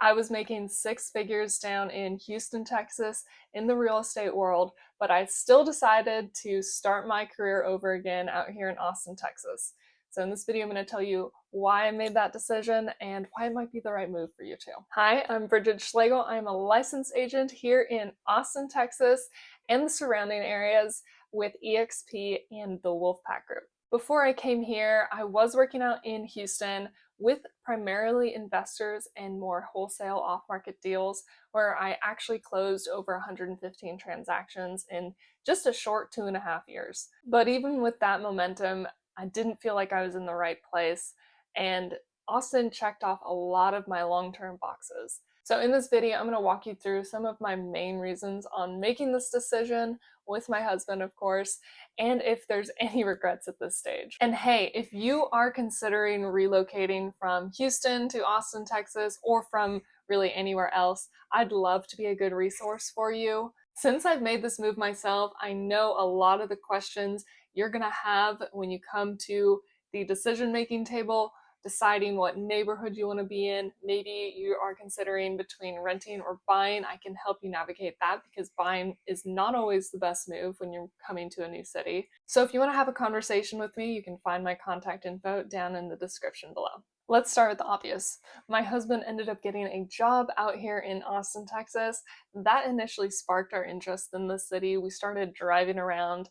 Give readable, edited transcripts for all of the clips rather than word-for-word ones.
I was making six figures down in Houston, Texas, in the real estate world, but I still decided to start my career over again out here in Austin, Texas. So in this video, I'm going to tell you why I made that decision and why it might be the right move for you too. Hi, I'm Brigid Schlegel. I'm a licensed agent here in Austin, Texas, and the surrounding areas with EXP and the Wolfpack Group. Before I came here, I was working out in Houston with primarily investors and more wholesale off-market deals, where I actually closed over 115 transactions in just a short 2.5 years. But even with that momentum, I didn't feel like I was in the right place, and Austin checked off a lot of my long-term boxes. So in this video, I'm going to walk you through some of my main reasons on making this decision with my husband, of course, and if there's any regrets at this stage. And hey, if you are considering relocating from Houston to Austin, Texas, or from really anywhere else, I'd love to be a good resource for you. Since I've made this move myself, I know a lot of the questions you're gonna have when you come to the decision-making table, deciding what neighborhood you want to be in. Maybe you are considering between renting or buying. I can help you navigate that because buying is not always the best move when you're coming to a new city. So if you want to have a conversation with me, you can find my contact info down in the description below. Let's start with the obvious. My husband ended up getting a job out here in Austin, Texas. That initially sparked our interest in the city. We started driving around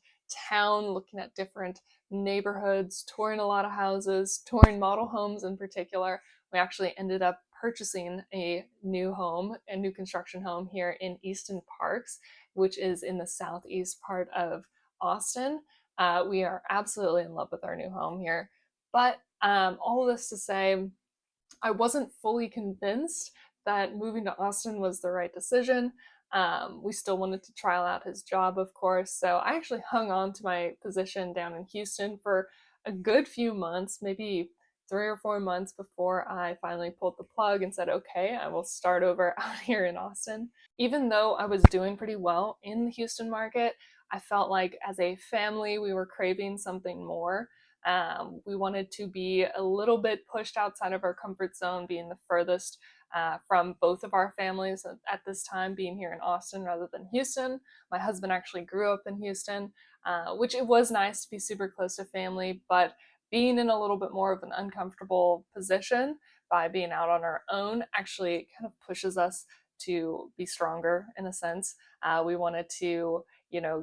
town, looking at different neighborhoods, touring a lot of houses, touring model homes in particular. We actually ended up purchasing a new home, a new construction home here in Easton Parks, which is in the southeast part of Austin. We are absolutely in love with our new home here. But all of this to say, I wasn't fully convinced that moving to Austin was the right decision. We still wanted to trial out his job, of course, so I actually hung on to my position down in Houston for a good few months, maybe 3 or 4 months before I finally pulled the plug and said, okay, I will start over out here in Austin. Even though I was doing pretty well in the Houston market, I felt like as a family, we were craving something more. We wanted to be a little bit pushed outside of our comfort zone, being the furthest from both of our families at this time, being here in Austin rather than Houston. My husband actually grew up in Houston, which it was nice to be super close to family, but being in a little bit more of an uncomfortable position by being out on our own actually kind of pushes us to be stronger in a sense. We wanted to,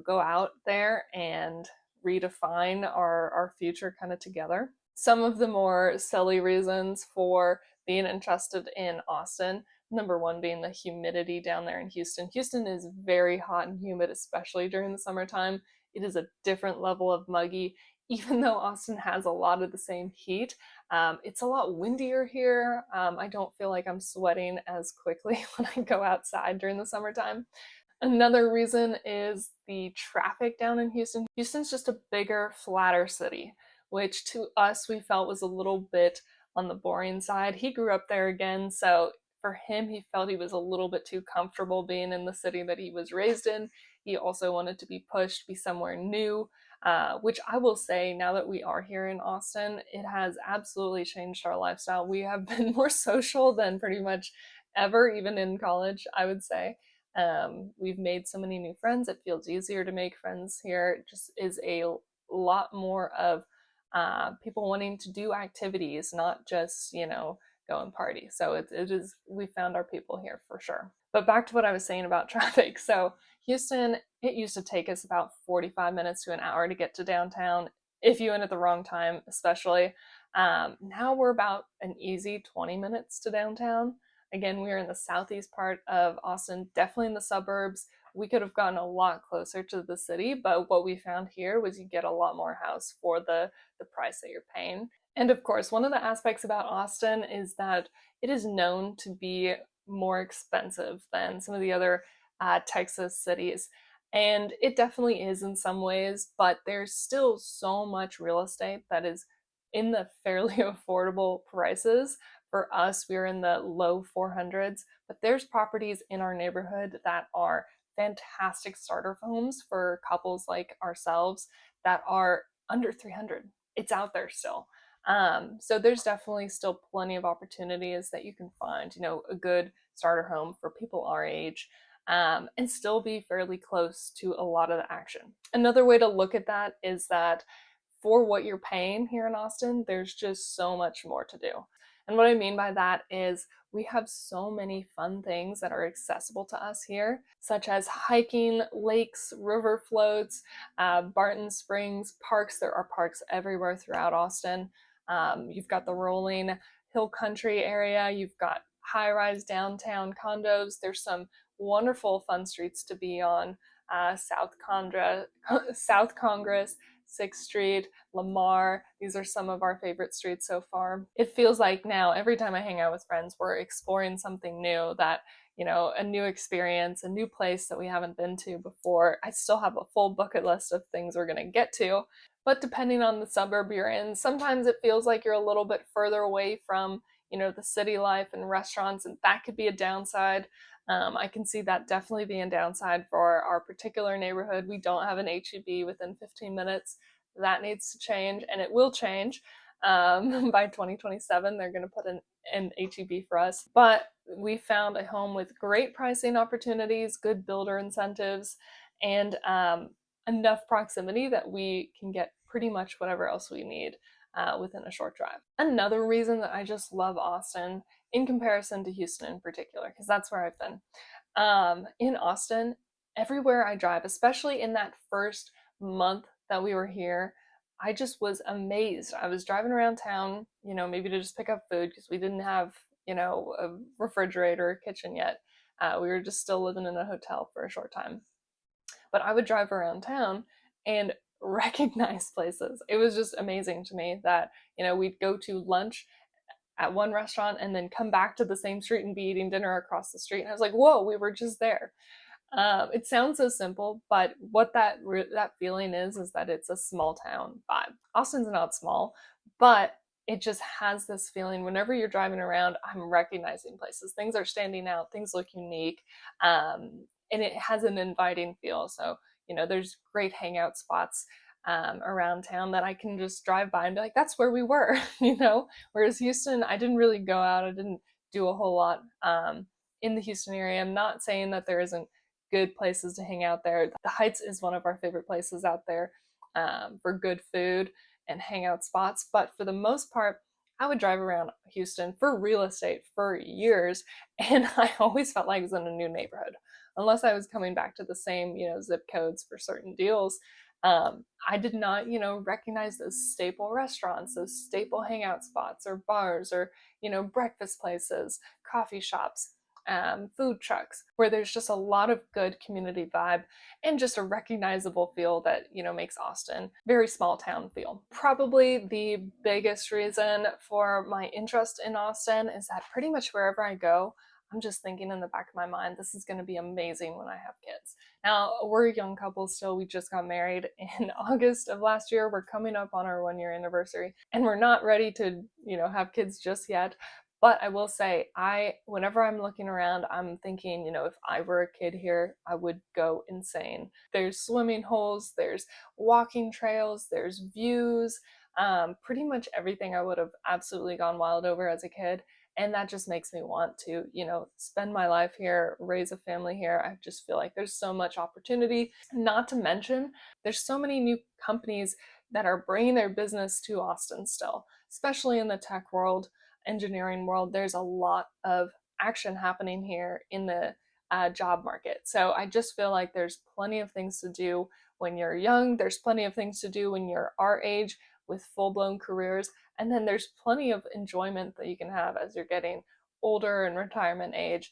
go out there and redefine our future kind of together. Some of the more silly reasons for being interested in Austin, number one being the humidity down there in Houston. Houston is very hot and humid, especially during the summertime. It is a different level of muggy. Even though Austin has a lot of the same heat, it's a lot windier here. I don't feel like I'm sweating as quickly when I go outside during the summertime. Another reason is the traffic down in Houston. Houston's just a bigger, flatter city, which to us we felt was a little bit on the boring side. He grew up there again, so for him, he felt he was a little bit too comfortable being in the city that he was raised in. He also wanted to be pushed, be somewhere new, which I will say, now that we are here in Austin, it has absolutely changed our lifestyle. We have been more social than pretty much ever, even in college, I would say. We've made so many new friends. It feels easier to make friends here. It just is a lot more of people wanting to do activities, not just, go and party. So it is, we found our people here for sure. But back to what I was saying about traffic. So Houston, it used to take us about 45 minutes to an hour to get to downtown if you went at the wrong time, especially. Now we're about an easy 20 minutes to downtown. Again, we are in the southeast part of Austin, definitely in the suburbs. We could have gotten a lot closer to the city, but what we found here was you get a lot more house for the price that you're paying. And of course, one of the aspects about Austin is that it is known to be more expensive than some of the other Texas cities. And it definitely is in some ways, but there's still so much real estate that is in the fairly affordable prices. For us, we're in the low 400s, but there's properties in our neighborhood that are fantastic starter homes for couples like ourselves that are under 300. It's out there still. So there's definitely still plenty of opportunities that you can find, a good starter home for people our age, and still be fairly close to a lot of the action. Another way to look at that is that for what you're paying here in Austin, there's just so much more to do. And what I mean by that is we have so many fun things that are accessible to us here, such as hiking, lakes, river floats, Barton Springs, parks. There are parks everywhere throughout Austin. You've got the rolling hill country area. You've got high-rise downtown condos. There's some wonderful fun streets to be on. South Congress, 6th Street, Lamar. These are some of our favorite streets so far. It feels like now every time I hang out with friends, we're exploring something new, that, a new experience, a new place that we haven't been to before. I still have a full bucket list of things we're going to get to, but depending on the suburb you're in, sometimes it feels like you're a little bit further away from, the city life and restaurants, and that could be a downside. I can see that definitely being a downside for our particular neighborhood. We don't have an HEB within 15 minutes. That needs to change, and it will change. By 2027, they're going to put an HEB for us. But we found a home with great pricing opportunities, good builder incentives, and enough proximity that we can get pretty much whatever else we need within a short drive. Another reason that I just love Austin in comparison to Houston in particular, because that's where I've been. In Austin, everywhere I drive, especially in that first month that we were here, I just was amazed. I was driving around town, maybe to just pick up food because we didn't have, a refrigerator or kitchen yet. We were just still living in a hotel for a short time. But I would drive around town and recognize places. It was just amazing to me that, we'd go to lunch at one restaurant and then come back to the same street and be eating dinner across the street. And I was like, whoa, we were just there. It sounds so simple, but what that feeling is that it's a small town vibe. Austin's not small, but it just has this feeling whenever you're driving around, I'm recognizing places. Things are standing out, things look unique, and it has an inviting feel. So, there's great hangout spots around town that I can just drive by and be like, that's where we were, Whereas Houston, I didn't really go out, I didn't do a whole lot in the Houston area. I'm not saying that there isn't good places to hang out there. The Heights is one of our favorite places out there for good food and hangout spots. But for the most part, I would drive around Houston for real estate for years, and I always felt like I was in a new neighborhood, unless I was coming back to the same, zip codes for certain deals. I did not, recognize those staple restaurants, those staple hangout spots or bars or, breakfast places, coffee shops, food trucks, where there's just a lot of good community vibe and just a recognizable feel that, makes Austin very small town feel. Probably the biggest reason for my interest in Austin is that pretty much wherever I go, I'm just thinking in the back of my mind, this is going to be amazing when I have kids. Now, we're a young couple still. We just got married in August of last year. We're coming up on our 1 year anniversary, and we're not ready to, have kids just yet. But I will say, whenever I'm looking around, I'm thinking, if I were a kid here, I would go insane. There's swimming holes, there's walking trails, there's views, pretty much everything I would have absolutely gone wild over as a kid. And that just makes me want to, spend my life here, raise a family here. I just feel like there's so much opportunity. Not to mention, there's so many new companies that are bringing their business to Austin still, especially in the tech world, engineering world. There's a lot of action happening here in the job market. So I just feel like there's plenty of things to do when you're young. There's plenty of things to do when you're our age with full-blown careers. And then there's plenty of enjoyment that you can have as you're getting older and retirement age,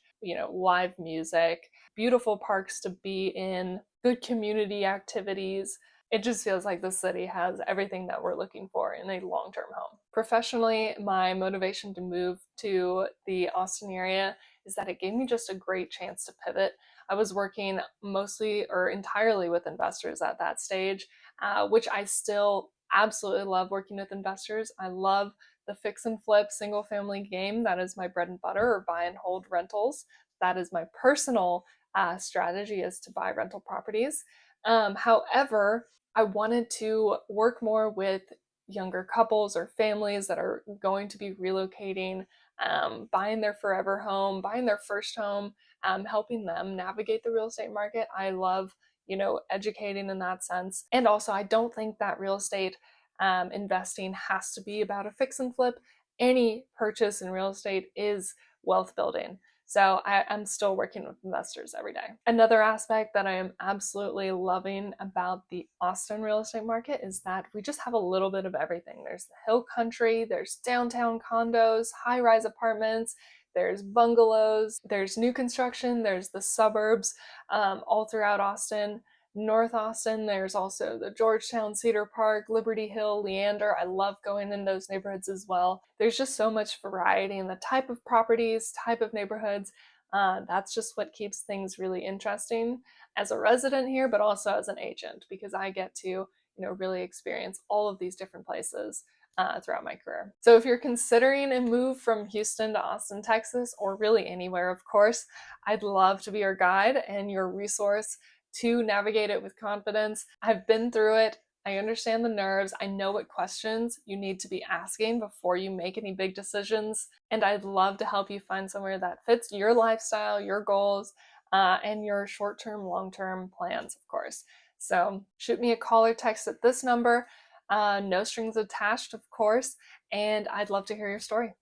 live music, beautiful parks to be in, good community activities. It just feels like the city has everything that we're looking for in a long-term home. Professionally, my motivation to move to the Austin area is that it gave me just a great chance to pivot. I was working mostly or entirely with investors at that stage, which I still absolutely love working with investors. I love the fix and flip single family game. That is my bread and butter, or buy and hold rentals. That is my personal strategy, is to buy rental properties. However, I wanted to work more with younger couples or families that are going to be relocating, buying their forever home, buying their first home, helping them navigate the real estate market. I love, educating in that sense. And also, I don't think that real estate investing has to be about a fix and flip. Any purchase in real estate is wealth building. So I'm still working with investors every day. Another aspect that I am absolutely loving about the Austin real estate market is that we just have a little bit of everything. There's the hill country, there's downtown condos, high-rise apartments, there's bungalows, there's new construction, there's the suburbs, all throughout Austin. North Austin, there's also the Georgetown, Cedar Park, Liberty Hill, Leander. I love going in those neighborhoods as well. There's just so much variety in the type of properties, type of neighborhoods. That's just what keeps things really interesting as a resident here, but also as an agent, because I get to, really experience all of these different places throughout my career. So if you're considering a move from Houston to Austin, Texas, or really anywhere, of course, I'd love to be your guide and your resource to navigate it with confidence. I've been through it. I understand the nerves. I know what questions you need to be asking before you make any big decisions. And I'd love to help you find somewhere that fits your lifestyle, your goals, and your short-term, long-term plans, of course. So shoot me a call or text at this number. No strings attached, of course. And I'd love to hear your story.